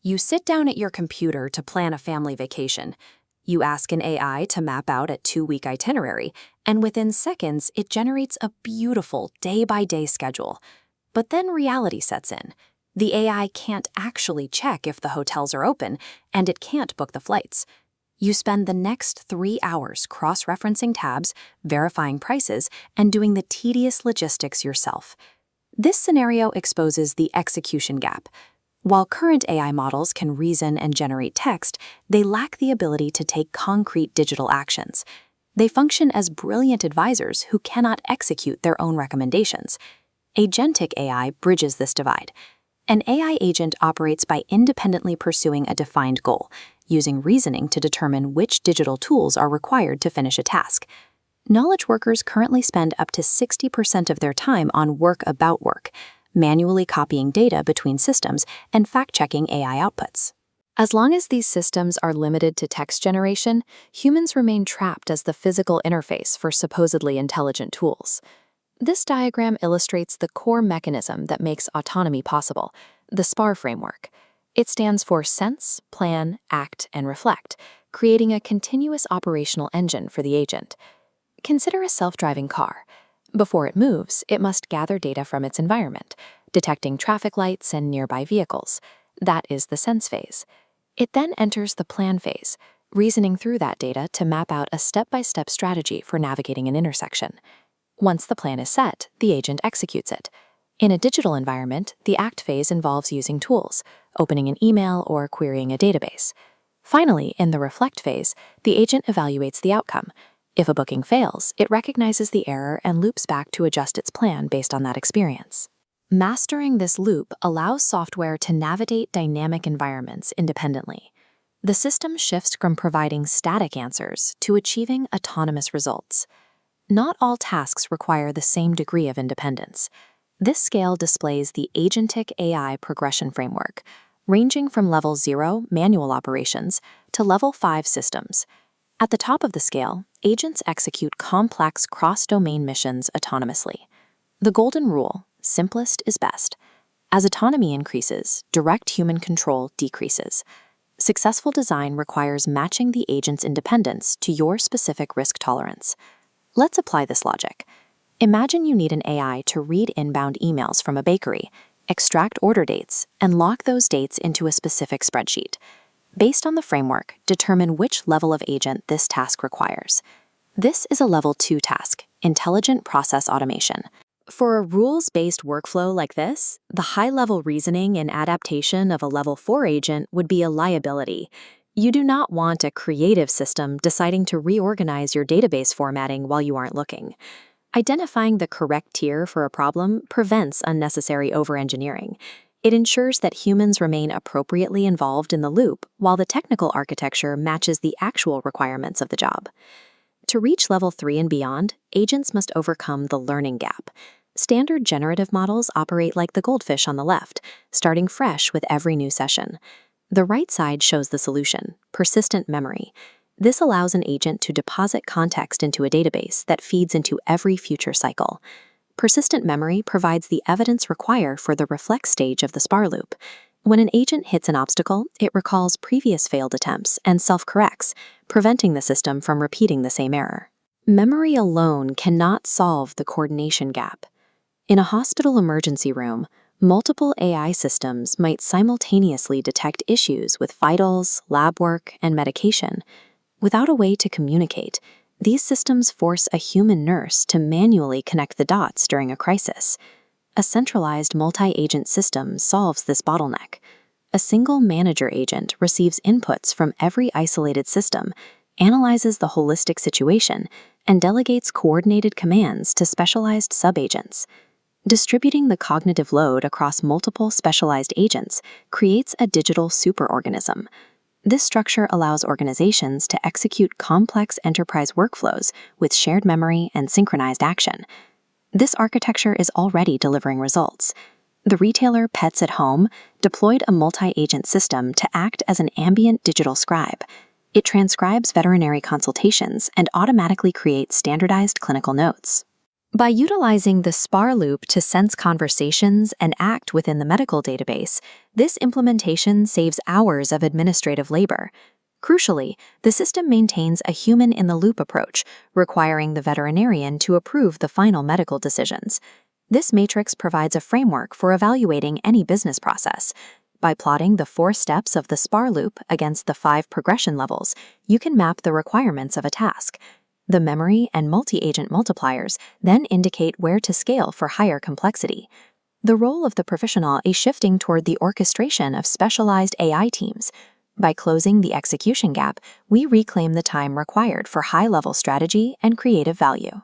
You sit down at your computer to plan a family vacation. You ask an AI to map out a 2-week itinerary, and within seconds, it generates a beautiful day-by-day schedule. But then reality sets in. The AI can't actually check if the hotels are open, and it can't book the flights. You spend the next 3 hours cross-referencing tabs, verifying prices, and doing the tedious logistics yourself. This scenario exposes the execution gap. While current AI models can reason and generate text, they lack the ability to take concrete digital actions. They function as brilliant advisors who cannot execute their own recommendations. Agentic AI bridges this divide. An AI agent operates by independently pursuing a defined goal, using reasoning to determine which digital tools are required to finish a task. Knowledge workers currently spend up to 60% of their time on work about work, manually copying data between systems and fact-checking AI outputs. As long as these systems are limited to text generation, humans remain trapped as the physical interface for supposedly intelligent tools. This diagram illustrates the core mechanism that makes autonomy possible, the SPAR framework. It stands for Sense, Plan, Act, and Reflect, creating a continuous operational engine for the agent. Consider a self-driving car. Before it moves, it must gather data from its environment, detecting traffic lights and nearby vehicles. That is the sense phase. It then enters the plan phase, reasoning through that data to map out a step-by-step strategy for navigating an intersection. Once the plan is set, the agent executes it. In a digital environment, the act phase involves using tools, opening an email or querying a database. Finally, in the reflect phase, the agent evaluates the outcome. If a booking fails, it recognizes the error and loops back to adjust its plan based on that experience. Mastering this loop allows software to navigate dynamic environments independently. The system shifts from providing static answers to achieving autonomous results. Not all tasks require the same degree of independence. This scale displays the Agentic AI progression framework, ranging from level 0 manual operations to level 5 systems. At the top of the scale, agents execute complex cross-domain missions autonomously. The golden rule, simplest is best. As autonomy increases, direct human control decreases. Successful design requires matching the agent's independence to your specific risk tolerance. Let's apply this logic. Imagine you need an AI to read inbound emails from a bakery, extract order dates, and lock those dates into a specific spreadsheet. Based on the framework, determine which level of agent this task requires. This is a level 2 task, intelligent process automation. For a rules-based workflow like this, the high-level reasoning and adaptation of a level 4 agent would be a liability. You do not want a creative system deciding to reorganize your database formatting while you aren't looking. Identifying the correct tier for a problem prevents unnecessary over-engineering. It ensures that humans remain appropriately involved in the loop while the technical architecture matches the actual requirements of the job. To reach level 3 and beyond, agents must overcome the learning gap. Standard generative models operate like the goldfish on the left, starting fresh with every new session. The right side shows the solution, persistent memory. This allows an agent to deposit context into a database that feeds into every future cycle. Persistent memory provides the evidence required for the reflect stage of the SPAR loop. When an agent hits an obstacle, it recalls previous failed attempts and self-corrects, preventing the system from repeating the same error. Memory alone cannot solve the coordination gap. In a hospital emergency room, multiple AI systems might simultaneously detect issues with vitals, lab work, and medication. Without a way to communicate, these systems force a human nurse to manually connect the dots during a crisis. A centralized multi-agent system solves this bottleneck. A single manager agent receives inputs from every isolated system, analyzes the holistic situation, and delegates coordinated commands to specialized sub-agents. Distributing the cognitive load across multiple specialized agents creates a digital superorganism. This structure allows organizations to execute complex enterprise workflows with shared memory and synchronized action. This architecture is already delivering results. The retailer Pets at Home deployed a multi-agent system to act as an ambient digital scribe. It transcribes veterinary consultations and automatically creates standardized clinical notes. By utilizing the SPAR loop to sense conversations and act within the medical database, This implementation saves hours of administrative labor. Crucially, the system maintains a human-in-the-loop approach, requiring the veterinarian to approve the final medical decisions. This matrix provides a framework for evaluating any business process. By plotting the 4 steps of the SPAR loop against the 5 progression levels, you can map the requirements of a task. The memory and multi-agent multipliers then indicate where to scale for higher complexity. The role of the professional is shifting toward the orchestration of specialized AI teams. By closing the execution gap, we reclaim the time required for high-level strategy and creative value.